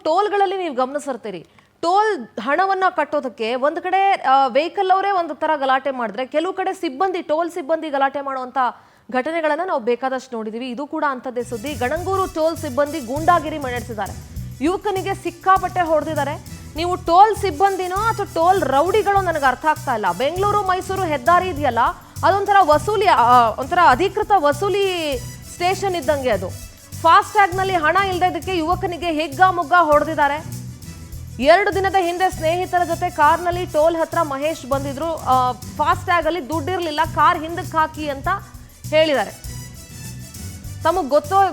ಟೋಲ್ಗಳಲ್ಲಿ ನೀವು ಗಮನಿಸಿರ್ತೀರಿ, ಟೋಲ್ ಹಣವನ್ನ ಕಟ್ಟೋದಕ್ಕೆ ಒಂದು ಕಡೆ ವೆಹಿಕಲ್ ಅವರೇ ಒಂದು ತರ ಗಲಾಟೆ ಮಾಡಿದ್ರೆ, ಕೆಲವು ಕಡೆ ಸಿಬ್ಬಂದಿ ಟೋಲ್ ಸಿಬ್ಬಂದಿ ಗಲಾಟೆ ಮಾಡುವಂತ ಘಟನೆಗಳನ್ನ ನಾವು ಬೇಕಾದಷ್ಟು ನೋಡಿದೀವಿ. ಇದು ಕೂಡ ಅಂಥದ್ದೇ ಸುದ್ದಿ. ಗಣಂಗೂರು ಟೋಲ್ ಸಿಬ್ಬಂದಿ ಗೂಂಡಾಗಿರಿ ನಡೆಸಿದ್ದಾರೆ. ಯುವಕನಿಗೆ ಸಿಕ್ಕಾಪಟ್ಟೆ ಹೊಡೆದಿದ್ದಾರೆ. ನೀವು ಟೋಲ್ ಸಿಬ್ಬಂದಿನೋ ಅಥವಾ ಟೋಲ್ ರೌಡಿಗಳೋ ನನಗೆ ಅರ್ಥ ಆಗ್ತಾ ಇಲ್ಲ. ಬೆಂಗಳೂರು ಮೈಸೂರು ಹೆದ್ದಾರಿ ಇದೆಯಲ್ಲ, ಅದೊಂಥರ ವಸೂಲಿ, ಒಂಥರ ಅಧಿಕೃತ ವಸೂಲಿ ಸ್ಟೇಷನ್ ಇದ್ದಂಗೆ ಅದು. ಫಾಸ್ಟ್ ಟ್ಯಾಗ್ ನಲ್ಲಿ ಹಣ ಇಲ್ಲದಕ್ಕೆ ಯುವಕನಿಗೆ ಹೆಗ್ಗ ಮುಗ್ಗ ಹೊಡೆದಿದ್ದಾರೆ. 2 ದಿನದ ಹಿಂದೆ ಸ್ನೇಹಿತರ ಜೊತೆ ಕಾರ್ನಲ್ಲಿ ಟೋಲ್ ಹತ್ರ ಮಹೇಶ್ ಬಂದಿದ್ರು. ಫಾಸ್ಟ್ ಟ್ಯಾಗ್ ಅಲ್ಲಿ ದುಡ್ಡಿರ್ಲಿಲ್ಲ, ಕಾರ್ ಹಿಂದಕ್ಕೆ ಹಾಕಿ ಅಂತ ಹೇಳಿದ್ದಾರೆ. ತಮಗೆ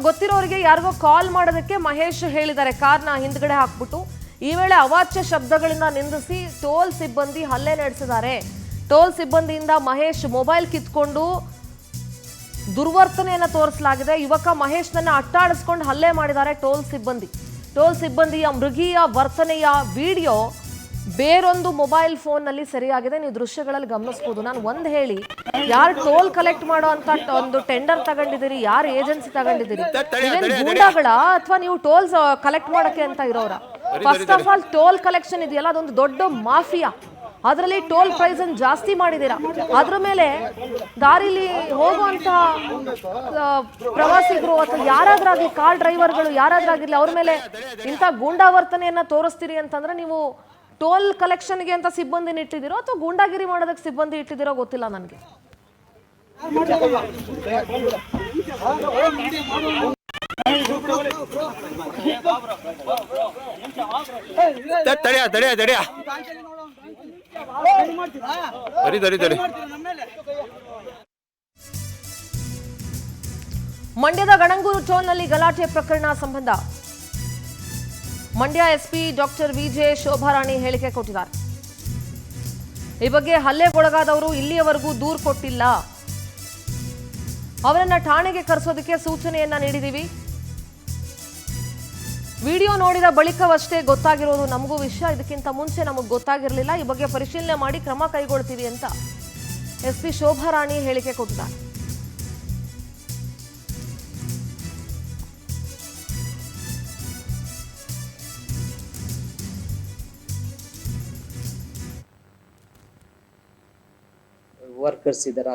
ಗೊತ್ತಿರೋರಿಗೆ ಯಾರಿಗೋ ಕಾಲ್ ಮಾಡೋದಕ್ಕೆ ಮಹೇಶ್ ಹೇಳಿದ್ದಾರೆ ಕಾರ್ನ ಹಿಂದ್ಗಡೆ ಹಾಕ್ಬಿಟ್ಟು. ಈ ವೇಳೆ ಅವಾಚ್ಯ ಶಬ್ದಗಳಿಂದ ನಿಂದಿಸಿ ಟೋಲ್ ಸಿಬ್ಬಂದಿ ಹಲ್ಲೆ ನಡೆಸಿದ್ದಾರೆ. ಟೋಲ್ ಸಿಬ್ಬಂದಿಯಿಂದ ಮಹೇಶ್ ಮೊಬೈಲ್ ಕಿತ್ಕೊಂಡು ದುರ್ವರ್ತನೆಯನ್ನು ತೋರಿಸಲಾಗಿದೆ. ಯುವಕ ಮಹೇಶ್ನನ್ನ ಅಟ್ಟಾಡಿಸ್ಕೊಂಡು ಹಲ್ಲೆ ಮಾಡಿದ್ದಾರೆ ಟೋಲ್ ಸಿಬ್ಬಂದಿ. ಟೋಲ್ ಸಿಬ್ಬಂದಿಯ ಮೃಗೀಯ ವರ್ತನೆಯ ವಿಡಿಯೋ ಬೇರೊಂದು ಮೊಬೈಲ್ ಫೋನ್ನಲ್ಲಿ ಸೆರೆಯಾಗಿದೆ. ನೀವು ದೃಶ್ಯಗಳಲ್ಲಿ ಗಮನಿಸಬಹುದು. ನಾನು ಒಂದು ಹೇಳಿ, ಯಾರು ಟೋಲ್ ಕಲೆಕ್ಟ್ ಮಾಡೋ ಅಂತ ಒಂದು ಟೆಂಡರ್ ತಗೊಂಡಿದ್ದೀರಿ, ಯಾರು ಏಜೆನ್ಸಿ ತಗೊಂಡಿದ್ದೀರಿ, ಇವೇನ್ ಗೂಂಡಾಗಳ ಅಥವಾ ನೀವು ಟೋಲ್ಸ್ ಕಲೆಕ್ಟ್ ಮಾಡಕ್ಕೆ ಅಂತ ಇರೋರ? First of all toll collection ಇದೆಯಲ್ಲ, ಅದೊಂದು ದೊಡ್ಡ ಮಾಫಿಯಾ. ಅದರಲ್ಲಿ ಟೋಲ್ ಪ್ರೈಸ್ ಅನ್ನು ಜಾಸ್ತಿ ಮಾಡಿದ್ದೀರಾ. ಅದ್ರ ಮೇಲೆ ದಾರಿಲಿ ಹೋಗುವಂತ ಪ್ರವಾಸಿಗರು ಅಥವಾ ಯಾರಾದ್ರಾಗ್ಲಿ, ಕಾರ್ ಡ್ರೈವರ್ಗಳು ಯಾರಾದ್ರಾಗಿರ್ಲಿ, ಅವ್ರ ಮೇಲೆ ಇಂಥ ಗೂಂಡಾವರ್ತನೆಯನ್ನ ತೋರಿಸ್ತೀರಿ ಅಂತಂದ್ರೆ ನೀವು ಟೋಲ್ ಕಲೆಕ್ಷನ್ಗೆ ಅಂತ ಸಿಬ್ಬಂದಿನ ಇಟ್ಟಿದ್ದೀರೋ ಅಥವಾ ಗೂಂಡಾಗಿರಿ ಮಾಡೋದಕ್ಕೆ ಸಿಬ್ಬಂದಿ ಇಟ್ಟಿದ್ದೀರೋ ಗೊತ್ತಿಲ್ಲ ನನಗೆ. ಮಂಡ್ಯದ ಗಣಂಗೂರು ಟೋಲ್ನಲ್ಲಿ ಗಲಾಟೆ ಪ್ರಕರಣ ಸಂಬಂಧ Mandya SP doctor VJ Shobharani ಹೇಳಿಕೆ ಕೊಟ್ಟಿದ್ದಾರೆ. ಈ ಬಗ್ಗೆ ಹಲ್ಲೆಗೊಳಗಾದವರು ಇಲ್ಲಿಯವರೆಗೂ ದೂರು ಕೊಟ್ಟಿಲ್ಲ. ಅವರನ್ನ ಠಾಣೆಗೆ ಕರೆಸೋದಕ್ಕೆ ಸೂಚನೆಯನ್ನ ನೀಡಿದೀವಿ. ವಿಡಿಯೋ ನೋಡಿದ ಬಳಿಕವಷ್ಟೇ ಗೊತ್ತಾಗಿರೋದು ನಮಗೂ ವಿಷಯ. ಇದಕ್ಕಿಂತ ಮುಂಚೆ ನಮಗೆ ಗೊತ್ತಾಗಿರಲಿಲ್ಲ. ಈ ಬಗ್ಗೆ ಪರಿಶೀಲನೆ ಮಾಡಿ ಕ್ರಮ ಕೈಗೊಳ್ತೀವಿ ಅಂತ ಎಸ್ಪಿ ಶೋಭಾರಾಣಿ ಹೇಳಿಕೆ ಕೊಟ್ಟಿದ್ದಾರೆ. ವರ್ಕರ್ಸ್ ಇದ್ದಾರೆ.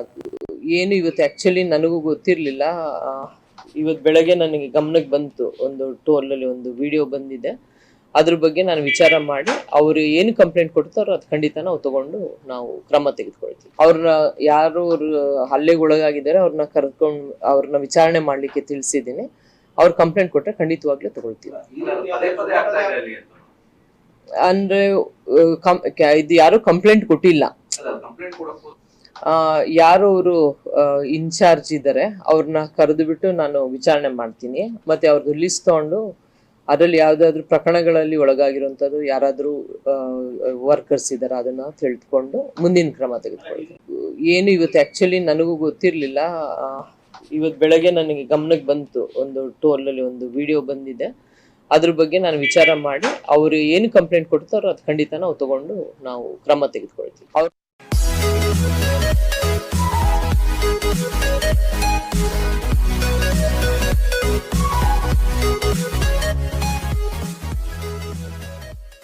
ಏನು ಇವತ್ತು ಆ್ಯಕ್ಚುಲಿ ನನಗೂ ಗೊತ್ತಿರಲಿಲ್ಲ. ಇವತ್ತು ಬೆಳಗ್ಗೆ ನನಗೆ ಗಮನಕ್ಕೆ ಬಂತು, ಒಂದು ಟೋಲಲ್ಲಿ ಒಂದು ವಿಡಿಯೋ ಬಂದಿದೆ. ಅದ್ರ ಬಗ್ಗೆ ನಾನು ವಿಚಾರ ಮಾಡಿ ಅವರು ಏನು ಕಂಪ್ಲೇಂಟ್ ಕೊಡ್ತಾರೋ ಅದು ಖಂಡಿತ ನಾವು ತಗೊಂಡು ನಾವು ಕ್ರಮ ತೆಗೆದುಕೊಳ್ತೀವಿ. ಅವ್ರನ್ನ ಯಾರು ಹಲ್ಲೆಗೊಳಗಾಗಿದ್ದಾರೆ ಅವ್ರನ್ನ ಕರ್ಕೊಂಡು ಅವ್ರನ್ನ ವಿಚಾರಣೆ ಮಾಡಲಿಕ್ಕೆ ತಿಳಿಸಿದ್ದೀನಿ. ಅವ್ರು ಕಂಪ್ಲೇಂಟ್ ಕೊಟ್ಟರೆ ಖಂಡಿತವಾಗ್ಲೂ ತಗೊಳ್ತೀವಿ. ಅಂದ್ರೆ ಇದು ಯಾರು ಕಂಪ್ಲೇಂಟ್ ಕೊಟ್ಟಿಲ್ಲ. ಯಾರು ಅವರು ಇನ್ಚಾರ್ಜ್ ಇದ್ದಾರೆ ಅವ್ರನ್ನ ಕರೆದು ಬಿಟ್ಟು ನಾನು ವಿಚಾರಣೆ ಮಾಡ್ತೀನಿ. ಮತ್ತೆ ಅವ್ರದ್ದು ಲಿಸ್ಟ್ ತಗೊಂಡು ಅದರಲ್ಲಿ ಯಾವ್ದಾದ್ರು ಪ್ರಕರಣಗಳಲ್ಲಿ ಒಳಗಾಗಿರುವಂತದ್ದು ಯಾರಾದ್ರೂ ವರ್ಕರ್ಸ್ ಇದ್ದಾರೆ ಅದನ್ನ ತಿಳ್ಕೊಂಡು ಮುಂದಿನ ಕ್ರಮ ತೆಗೆದುಕೊಳ್ತೀವಿ. ಏನು ಇವತ್ತು ಆಕ್ಚುಲಿ ನನಗೂ ಗೊತ್ತಿರ್ಲಿಲ್ಲ. ಇವತ್ತು ಬೆಳಗ್ಗೆ ನನಗೆ ಗಮನಕ್ಕೆ ಬಂತು, ಒಂದು ಟೋಲಲ್ಲಿ ಒಂದು ವಿಡಿಯೋ ಬಂದಿದೆ. ಅದ್ರ ಬಗ್ಗೆ ನಾನು ವಿಚಾರ ಮಾಡಿ ಅವರು ಏನು ಕಂಪ್ಲೇಂಟ್ ಕೊಡ್ತಾರೋ ಅದು ಖಂಡಿತ ನಾವು ತಗೊಂಡು ನಾವು ಕ್ರಮ ತೆಗೆದುಕೊಳ್ತೀವಿ.